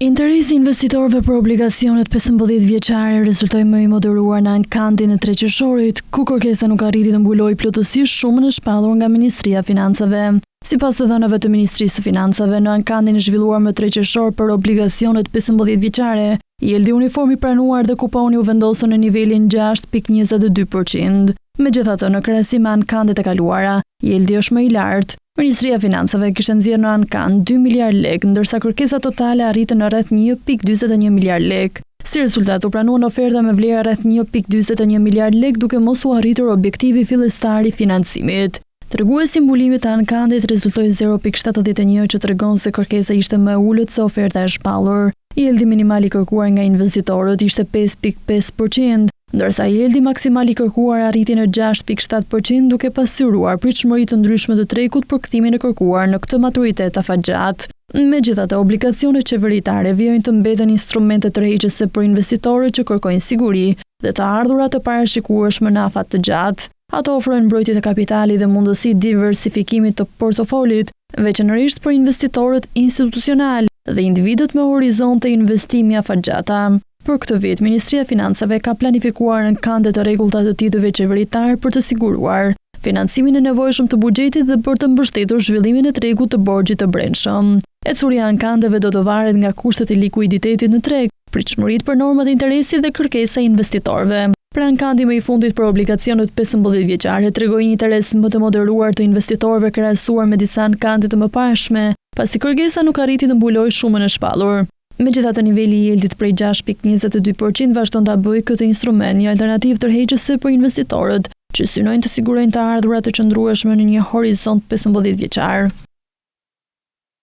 Interesi investitorëve për obligacionet 15 vjeçare rezultoi më i moderuar në ankandin e 3 qershorit, ku kërkesa nuk arriti të mbulojë plotësisht shumën e shpallur nga Ministria e Financave. Sipas të dhënave të Ministrisë së Financave, në ankandin e zhvilluar më 3 qershor për obligacionet 15 vjeçare, yieldi uniform i pranuar dhe kuponi u vendosën në nivelin 6.22%. Megjithatë, në krahasim me ankandet e kaluara, yieldi është më i lartë. Ministria e Financave kishte nxjerrë në ankand 2 miliard lekë, ndërsa kërkesa totale arritën në rreth 1.41 miliard lekë. Si rezultat, u pranuan oferta me vlerë rreth 1.41 miliard lekë, duke mos u arritur objektivi fillestar i financimit. Treguesi i mbulimit të ankandit rezultoi 0.71, që tregon se kërkesa ishte më e ulët se oferta e shpallur. Yieldi minimal i kërkuar nga investitorët ishte 5.5%, ndërsa yieldi maksimal i kërkuar arriti në 6.7%, duke pasyruar pritshmëri të ndryshme të trekut për kthimin e kërkuar në këtë maturitet afatgjat. Megjithatë, obligacionet qeveritare vijojnë të mbeten instrumente tërheqëse për investitorët që kërkojnë siguri dhe të ardhura të parashikueshme në afat të gjatë. Ato ofrojnë mbrojtje të kapitalit dhe mundësi diversifikimit të portofolit, veçanërisht për investitorët institucional dhe individët me horizonte investimi afatgjata. Për këtë vit, Ministria e Financave ka planifikuar ankande të rregullta të titujve qeveritar për të siguruar financimin e nevojshëm të buxhetit dhe për të mbështetur zhvillimin e tregut të borxhit të brendshëm. Ecuria e ankandeve do të varet nga kushtet e likuiditetit në treg, pritshmëritë për normat e interesit dhe kërkesa e investitorëve. Pra ankandi më i fundit për obligacionet 15 vjeçare tregoi një interes më të moderuar të investitorëve krahasuar me disa ankande të mëparshme, pasi kërkesa nuk arriti të mbulojë shumën e shpallur. Megjithatë, niveli i yieldit prej 6.22% vazhdon ta bëjë këtë instrument një alternativë tërheqëse për investitorët që synojnë të sigurojnë të ardhurat të qëndrueshme në një horizont 15 vjeçar.